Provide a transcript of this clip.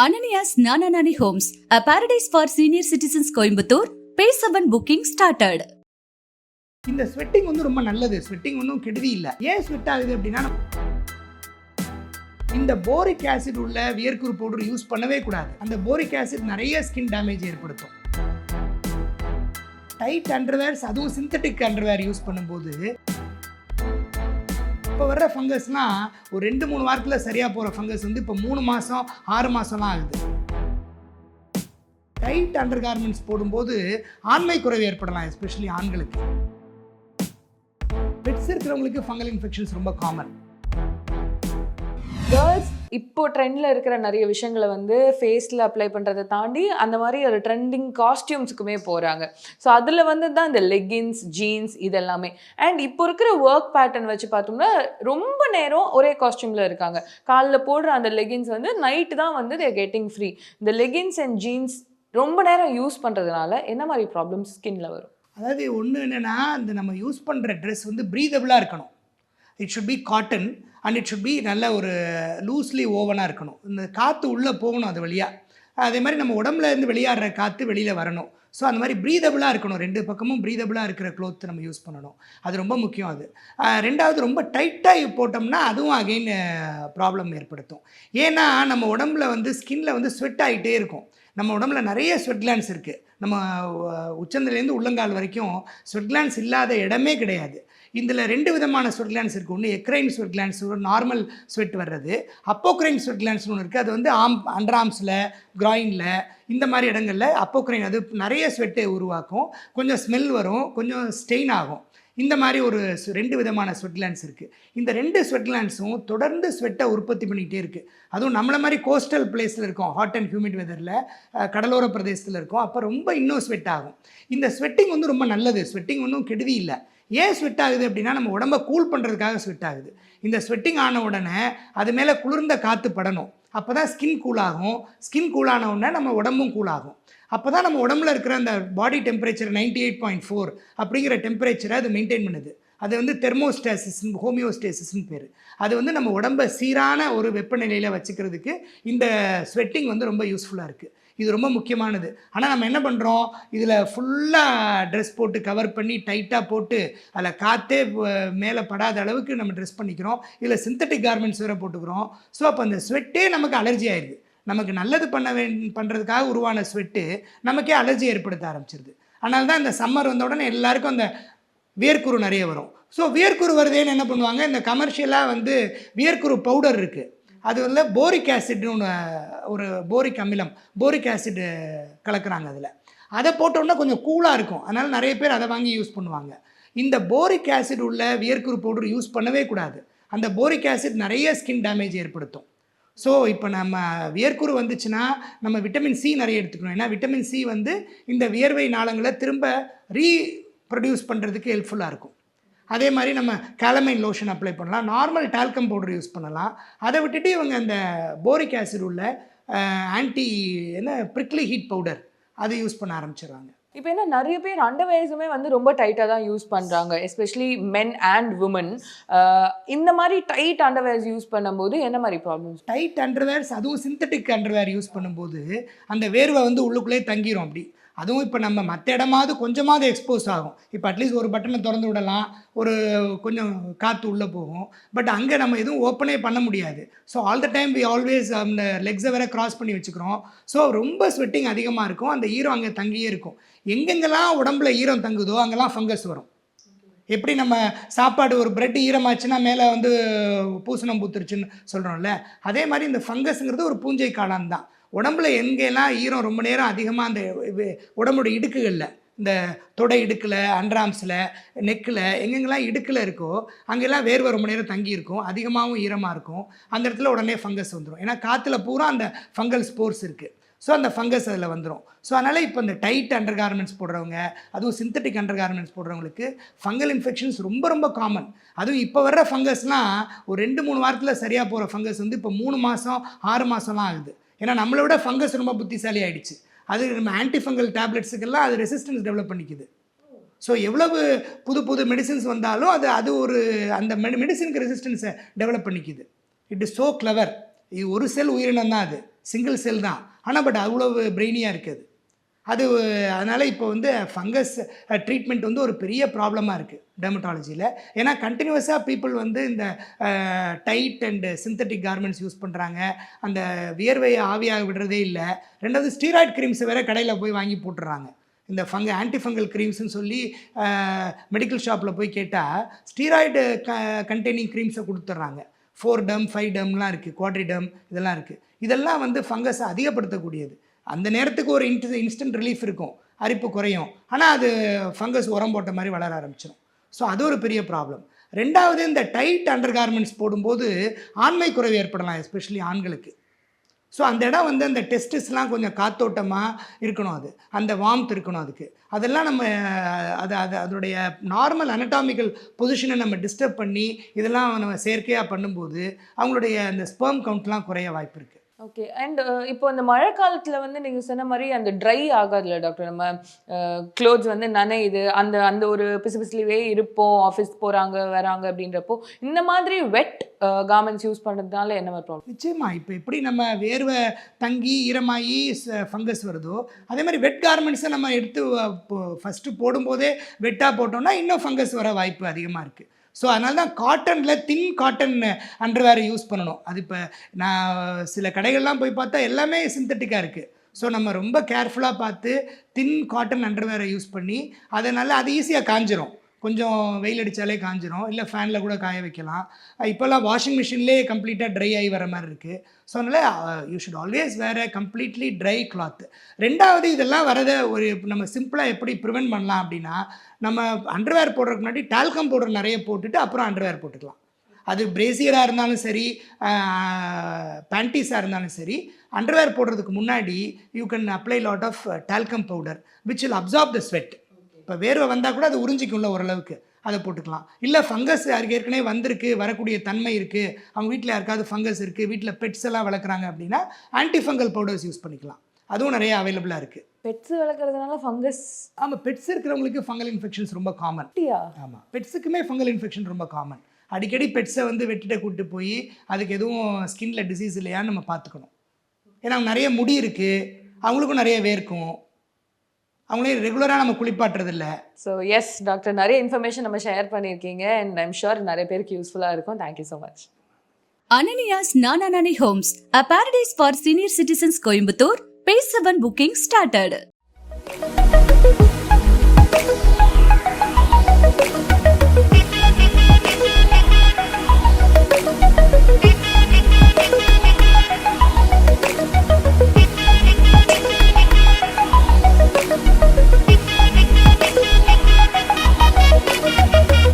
Ananias Nananani Homes, a paradise for senior citizens Coimbatore. Pay 7 booking started. இந்த sweating வந்து ரொம்ப நல்லது. Sweating ஒன்றும் கெடுதி இல்லை. ஏன் ஸ்வெட் ஆகுது அப்படின்னா, இந்த போரிக் ஆசிட் உள்ள வியர்க்குரு பவுடர் யூஸ் பண்ணவே கூடாது. அந்த போரிக் ஆசிட் நிறைய ஸ்கின் டேமேஜ் ஏற்படுத்தும். டைட் அண்டர்வேர்ஸ், அதுவும் சிந்தட்டிக் அண்டர்வேர் யூஸ் பண்ணும்போது இப்போ வர்ற ஃபங்கஸ்லாம் ஒரு 2-3 வாரத்தில் சரியாக போகிற ஃபங்கஸ் வந்து இப்போ 3 மாதம் 6 மாதம்லாம் ஆகுது. டைட் அண்டர் கார்மெண்ட்ஸ் போடும்போது ஆண்மை குறைவு ஏற்படலாம், எஸ்பெஷலி ஆண்களுக்கு. பெட்ஸ் இருக்கிறவங்களுக்கு ஃபங்கல் இன்ஃபெக்ஷன்ஸ் ரொம்ப காமன். கேர்ள்ஸ் இப்போ ட்ரெண்டில் இருக்கிற நிறைய விஷயங்களை வந்து ஃபேஸில் அப்ளை பண்ணுறதை தாண்டி அந்த மாதிரி ஒரு ட்ரெண்டிங் காஸ்டியூம்ஸுக்குமே போகிறாங்க. ஸோ அதில் வந்து தான் இந்த லெகின்ஸ், ஜீன்ஸ் இதெல்லாமே. அண்ட் இப்போ இருக்கிற ஒர்க் பேட்டர்ன் வச்சு பார்த்தோம்னா ரொம்ப நேரம் ஒரே காஸ்டியூமில் இருக்காங்க. காலைல போடுற அந்த லெகின்ஸ் வந்து நைட்டு தான் வந்து தேர் கெட்டிங் ஃப்ரீ. இந்த லெகின்ஸ் அண்ட் ஜீன்ஸ் ரொம்ப நேரம் யூஸ் பண்ணுறதுனால என்ன மாதிரி ப்ராப்ளம்ஸ் ஸ்கின்ல வரும்? அதாவது ஒன்று என்னென்னா, இந்த நம்ம யூஸ் பண்ணுற ட்ரெஸ் வந்து ப்ரீதபிளாக இருக்கணும். It should be cotton and it should be நல்ல ஒரு லூஸ்லி ஓவனாக இருக்கணும். இந்த காற்று உள்ளே போகணும் அது வழியாக. அதே மாதிரி நம்ம உடம்புல இருந்து வெளியாடுற காற்று வெளியில் வரணும். ஸோ அந்த மாதிரி ப்ரீதபிளாக இருக்கணும். 2 பக்கமும் ப்ரீதபிளாக இருக்கிற க்ளோத் நம்ம யூஸ் பண்ணணும். அது ரொம்ப முக்கியம். அது ரெண்டாவது, ரொம்ப டைட்டாக போட்டோம்னா அதுவும் அகெயின் ப்ராப்ளம் ஏற்படுத்தும். ஏன்னா நம்ம உடம்புல வந்து ஸ்கின்ல வந்து ஸ்வெட் ஆகிட்டே இருக்கும். நம்ம உடம்புல நிறைய ஸ்வெட் கிளான்ஸ் இருக்குது. நம்ம உச்சந்தலேருந்து உள்ளங்கால் வரைக்கும் ஸ்வெட் கிளான்ஸ் இல்லாத இடமே கிடையாது. இதில் 2 விதமான ஸ்வெட் கிளான்ஸ் இருக்குது. ஒன்று எக்ரைன் ஸ்வெட் கிளான்ஸ், ஒரு நார்மல் ஸ்வெட் வர்றது. அப்போக்ரைன் ஸ்வெட் கிளான்ஸ்னு ஒன்று இருக்குது. அது வந்து அண்டர் ஆர்ம்ஸில், கிராயினில், இந்த மாதிரி இடங்களில் அப்போக்ரைன் அது நிறைய ஸ்வெட்டை உருவாக்கும். கொஞ்சம் ஸ்மெல் வரும், கொஞ்சம் ஸ்டெயின் ஆகும். இந்த மாதிரி ஒரு 2 விதமான ஸ்வெட் கிளான்ஸ் இருக்குது. இந்த 2 ஸ்வெட் கிளான்ஸும் தொடர்ந்து ஸ்வெட்டை உற்பத்தி பண்ணிக்கிட்டே இருக்குது. அதுவும் நம்மளை மாதிரி கோஸ்டல் பிளேஸில் இருக்கோம், ஹாட் அண்ட் ஹியூமிட் வெதரில், கடலோர பிரதேசத்தில் இருக்கும். அப்போ ரொம்ப இன்னும் ஸ்வெட் ஆகும். இந்த ஸ்வெட்டிங் வந்து ரொம்ப நல்லது. ஸ்வெட்டிங் ஒன்றும் கெடுதி இல்லை. ஏன் ஸ்வெட் ஆகுது அப்படின்னா, நம்ம உடம்பை கூல் பண்ணுறதுக்காக ஸ்வெட் ஆகுது. இந்த ஸ்வெட்டிங் ஆன உடனே அது மேலே குளிர்ந்த காற்று படணும். அப்போ தான் ஸ்கின் கூலாகும். ஸ்கின் கூலான உடனே நம்ம உடம்பும் கூலாகும். அப்போ தான் நம்ம உடம்புல இருக்கிற அந்த பாடி டெம்பரேச்சர் 98.4 அப்படிங்கிற டெம்பரேச்சரை அது மெயின்டைன் பண்ணுது. அது வந்து தெர்மோஸ்டாசிஸ், ஹோமியோஸ்டேசிஸ்ன்னு பேர். அது வந்து நம்ம உடம்பை சீரான ஒரு வெப்பநிலையில் வச்சுக்கிறதுக்கு இந்த ஸ்வெட்டிங் வந்து ரொம்ப யூஸ்ஃபுல்லாக இருக்குது. இது ரொம்ப முக்கியமானது. ஆனால் நம்ம என்ன பண்ணுறோம், இதில் ஃபுல்லாக ட்ரெஸ் போட்டு கவர் பண்ணி டைட்டாக போட்டு அதில் காற்றே மேலே படாத அளவுக்கு நம்ம ட்ரெஸ் பண்ணிக்கிறோம். இதில் சிந்தட்டிக் கார்மெண்ட்ஸ் வேறு போட்டுக்கிறோம். ஸோ அப்போ அந்த ஸ்வெட்டே நமக்கு அலர்ஜி ஆயிடுது. நமக்கு நல்லது பண்ணுறதுக்காக உருவான ஸ்வெட்டு நமக்கே அலர்ஜி ஏற்படுத்த ஆரம்பிச்சிருது. அதனால தான் இந்த சம்மர் வந்த உடனே எல்லாருக்கும் அந்த வியர்க்குரு நிறைய வரும். ஸோ வியர்க்குரு வருதேன்னு என்ன பண்ணுவாங்க, இந்த கமர்ஷியலாக வந்து வியர்க்குரு பவுடர் இருக்குது. அது வந்து போரிக் ஆசிட்னு ஒன்று, ஒரு போரிக் அமிலம், போரிக் ஆசிட் கலக்குறாங்க அதில். அதை போட்டோன்னா கொஞ்சம் கூலாக இருக்கும். அதனால் நிறைய பேர் அதை வாங்கி யூஸ் பண்ணுவாங்க. இந்த போரிக் ஆசிட் உள்ள வியர்க்குரு பவுடர் யூஸ் பண்ணவே கூடாது. அந்த போரிக் ஆசிட் நிறைய ஸ்கின் டேமேஜ் ஏற்படுத்தும். ஸோ இப்போ நம்ம வியர்க்குரு வந்துச்சுன்னா நம்ம விட்டமின் சி நிறைய எடுத்துக்கணும். ஏன்னா விட்டமின் சி வந்து இந்த வியர்வை நாளங்களை திரும்ப ரீப்ரொடியூஸ் பண்ணுறதுக்கு ஹெல்ப்ஃபுல்லாக இருக்கும். அதே மாதிரி நம்ம கேலமைன் லோஷன் அப்ளை பண்ணலாம், நார்மல் டால்கம் பவுடர் யூஸ் பண்ணலாம். அதை விட்டுட்டு இவங்க அந்த போரிக் ஆசிட் உள்ள ஆன்டி ப்ரிக்லி ஹீட் பவுடர் அதை யூஸ் பண்ண ஆரம்பிச்சிடுறாங்க. இப்போ என்ன நிறைய பேர் அண்டர்வேர்ஸுமே வந்து ரொம்ப டைட்டாக தான் யூஸ் பண்ணுறாங்க, எஸ்பெஷலி மென் அண்ட் உமன். இந்த மாதிரி டைட் அண்டர்வேர்ஸ் யூஸ் பண்ணும்போது என்ன மாதிரி ப்ராப்ளம்ஸ்? டைட் அண்டர்வேர்ஸ், அதுவும் சிந்தட்டிக் அண்டர்வேர் யூஸ் பண்ணும்போது அந்த வேர்வை வந்து உள்ளுக்குள்ளே தங்கிரும். அப்படி அதுவும் இப்போ நம்ம மற்ற இடமாவது கொஞ்சமாவது எக்ஸ்போஸ் ஆகும். இப்போ அட்லீஸ்ட் ஒரு பட்டனை திறந்து விடலாம், ஒரு கொஞ்சம் காற்று உள்ளே போகும். பட் அங்கே நம்ம எதுவும் ஓப்பனே பண்ண முடியாது. So all the time we always அந்த லெக்ஸை வேற கிராஸ் பண்ணி வச்சுக்கிறோம். ஸோ ரொம்ப ஸ்வெட்டிங் அதிகமாக இருக்கும். அந்த ஈரம் அங்கே தங்கியே இருக்கும். எங்கெங்கெல்லாம் உடம்புல ஈரம் தங்குதோ அங்கெல்லாம் ஃபங்கஸ் வரும். எப்படி நம்ம சாப்பாடு ஒரு பிரெட் ஈரமாச்சுன்னா மேலே வந்து பூசணம் பூத்துருச்சுன்னு சொல்கிறோம்ல, அதே மாதிரி இந்த ஃபங்கஸ்ங்கிறது ஒரு பூஞ்சை காளான் தான். உடம்புல எங்கெல்லாம் ஈரம் ரொம்ப நேரம் அதிகமாக அந்த உடம்போட இடுக்குகளில், இந்த தொடை இடுக்கில், அண்டர்ஆர்ம்ஸில், நெக்கில், எங்கெங்கெல்லாம் இடுக்கில் இருக்கோ அங்கெல்லாம் வேர்வை ரொம்ப நேரம் தங்கி இருக்கும், அதிகமாகவும் ஈரமாக இருக்கும். அந்த இடத்துல உடனே ஃபங்கஸ் வந்துடும். ஏன்னா காற்றுல பூரா அந்த ஃபங்கல் ஸ்போர்ஸ் இருக்குது. ஸோ அந்த ஃபங்கஸ் அதில் வந்துடும். ஸோ அதனால் இப்போ இந்த டைட் அண்டர் கார்மெண்ட்ஸ் போடுறவங்க, அதுவும் சிந்தட்டிக் அண்டர் கார்மெண்ட்ஸ் போடுறவங்களுக்கு ஃபங்கல் இன்ஃபெக்ஷன்ஸ் ரொம்ப ரொம்ப காமன். அதுவும் இப்போ வர்ற ஃபங்கஸ்லாம் ஒரு 2-3 வாரத்தில் சரியாக போகிற ஃபங்கஸ் வந்து இப்போ 3 மாதம் 6 மாதம்லாம் ஆகுது. ஏன்னா நம்மளை விட ஃபங்கஸ் ரொம்ப புத்திசாலி ஆகிடுச்சு. அது நம்ம ஆன்டிஃபங்கல் டேப்லெட்ஸுக்கெல்லாம் அது ரெசிஸ்டன்ஸ் டெவலப் பண்ணிக்குது. ஸோ எவ்வளவு புது மெடிசின்ஸ் வந்தாலும் அது ஒரு அந்த மெடிசினுக்கு ரெசிஸ்டன்ஸை டெவலப் பண்ணிக்குது. It is so clever. இது ஒரு செல் உயிரினம் தான். அது சிங்கிள் செல் தான், ஆனால் பட் அவ்வளோ பிரெயினியாக இருக்குது அது. அதனால் இப்போ வந்து ஃபங்கஸ் ட்ரீட்மெண்ட் வந்து ஒரு பெரிய ப்ராப்ளமாக இருக்குது டெர்மட்டாலஜியில். ஏன்னா கண்டினியூஸாக பீப்புள் வந்து இந்த tight and synthetic garments use பண்ணுறாங்க, அந்த வியர்வையை ஆவியாக விடுறதே இல்லை. ரெண்டாவது ஸ்டீராய்டு க்ரீம்ஸை வேறு கடையில் போய் வாங்கி போட்டுடுறாங்க. இந்த ஆன்டிஃபங்கல் க்ரீம்ஸ்னு சொல்லி மெடிக்கல் ஷாப்பில் போய் கேட்டால் ஸ்டீராய்டு கண்டெய்னிங் க்ரீம்ஸை கொடுத்துட்றாங்க. 4 டெர்ம் 5 டெர்ம்லாம் இருக்குது, குவாட்ரிடம் இதெல்லாம் இருக்குது. இதெல்லாம் வந்து ஃபங்கஸை அதிகப்படுத்தக்கூடியது. அந்த நேரத்துக்கு ஒரு இன்ஸ்டன்ட் ரிலீஃப் இருக்கும், அரிப்பு குறையும், ஆனால் அது ஃபங்கஸ் உரம் போட்ட மாதிரி வளர ஆரம்பிச்சிடும். ஸோ அது ஒரு பெரிய ப்ராப்ளம். ரெண்டாவது, இந்த டைட் அண்டர் கார்மெண்ட்ஸ் போடும்போது ஆண்மை குறைவு ஏற்படலாம், எஸ்பெஷலி ஆண்களுக்கு. ஸோ அந்த இடம் வந்து அந்த டெஸ்டிஸ்லாம் கொஞ்சம் காத்தோட்டமாக இருக்கணும், அது அந்த வார்ம்த் இருக்கணும் அதுக்கு. அதெல்லாம் நம்ம அதோடைய நார்மல் அனட்டாமிக்கல் பொசிஷனை நம்ம டிஸ்டர்ப் பண்ணி இதெல்லாம் நம்ம செயற்கையாக பண்ணும்போது அவங்களுடைய அந்த ஸ்பெர்ம் கவுண்ட்லாம் குறைய வாய்ப்பு இருக்குது. ஓகே. அண்ட் இப்போ இந்த மழை காலத்தில் வந்து நீங்கள் சொன்ன மாதிரி அந்த ட்ரை ஆகாதுல்ல டாக்டர், நம்ம க்ளோத்ஸ் வந்து நனையுது, அந்த அந்த ஒரு பிசுபிசுலேயே இருப்போம், ஆஃபீஸ் போகிறாங்க வராங்க அப்படின்றப்போ இந்த மாதிரி வெட் கார்மெண்ட்ஸ் யூஸ் பண்ணுறதுனால என்ன ஒரு ப்ராப்ளம்? நிச்சயமா இப்போ எப்படி நம்ம வேர்வை தங்கி ஈரமாகி ஃபங்கஸ் வருதோ, அதே மாதிரி வெட் கார்மெண்ட்ஸை நம்ம எடுத்து ஃபஸ்ட்டு போடும்போதே வெட்டாக போட்டோம்னா இன்னும் ஃபங்கஸ் வர வாய்ப்பு அதிகமாக இருக்குது. ஸோ அதனால தான் காட்டனில் தின் காட்டன் அண்டர்வேர் யூஸ் பண்ணணும். அது இப்போ நான் சில கடைகள்லாம் போய் பார்த்தா எல்லாமே சிந்தட்டிக்காக இருக்குது. ஸோ நம்ம ரொம்ப கேர்ஃபுல்லாக பார்த்து தின் காட்டன் அண்டர்வேரை யூஸ் பண்ணி அதனால் அது ஈஸியாக காஞ்சிரும். கொஞ்சம் வெயில் அடித்தாலே காஞ்சிரும், இல்லை ஃபேனில் கூட காய வைக்கலாம். இப்போல்லாம் வாஷிங் மிஷின்லேயே கம்ப்ளீட்டாக ட்ரை ஆகி வர மாதிரி இருக்குது. ஸோ அதனால் you should always wear a completely dry cloth. ரெண்டாவது, இதெல்லாம் வரதை ஒரு நம்ம சிம்பிளாக எப்படி ப்ரிவென்ட் பண்ணலாம் அப்படின்னா, நம்ம அண்டர்வேர் போடுறதுக்கு முன்னாடி டால்கம் பவுடர் நிறைய போட்டுட்டு அப்புறம் அண்டர்வேர் போட்டுக்கலாம். அது பிரேசியராக இருந்தாலும் சரி, பேண்டீஸாக இருந்தாலும் சரி, அண்டர்வேர் போடுறதுக்கு முன்னாடி you can apply lot of talcum powder which will absorb the sweat. இப்போ வேர்வை வந்தால் கூட அது உறிஞ்சிக்கும்ல ஓரளவுக்கு, அதை போட்டுக்கலாம். இல்லை ஃபங்கஸ் யாருக்கு ஏற்கனவே வந்திருக்கு, வரக்கூடிய தன்மை இருக்குது, அவங்க வீட்டில் யாருக்காவது ஃபங்கஸ் இருக்குது, வீட்டில் பெட்ஸ் எல்லாம் வளர்க்குறாங்க அப்படின்னா ஆன்டிஃபங்கல் பவுடர்ஸ் யூஸ் பண்ணிக்கலாம். அதுவும் நிறைய அவைலபிளாக இருக்குது. பெட்ஸ் வளர்க்குறதுனால ஃபங்கஸ்? ஆமாம், பெட்ஸ் இருக்கிறவங்களுக்கு ஃபங்கல் இன்ஃபெக்ஷன்ஸ் ரொம்ப காமன். ஆமாம், பெட்ஸுக்குமே ஃபங்கல் இன்ஃபெக்ஷன் ரொம்ப காமன். அடிக்கடி பெட்ஸை வந்து வெட்டிட்ட கூப்பிட்டு போய் அதுக்கு எதுவும் ஸ்கின்ல டிசீஸ் இல்லையான்னு நம்ம பார்த்துக்கணும். ஏன்னா நிறைய முடி இருக்குது, அவங்களுக்கும் நிறைய வேர்க்கும், அவங்களே ரெகுலராக நம்ம குளிப்பாட்டுறதில்ல. ஸோ எஸ் டாக்டர், நிறைய இன்ஃபர்மேஷன் நம்ம ஷேர் பண்ணியிருக்கீங்க அண்ட் ஐம் ஷுர் நிறைய பேருக்கு யூஸ்ஃபுல்லாக இருக்கும். Thank you so much. Ananias Nananani Homes, a paradise for senior citizens, Coimbatore. Pay 7 booking started.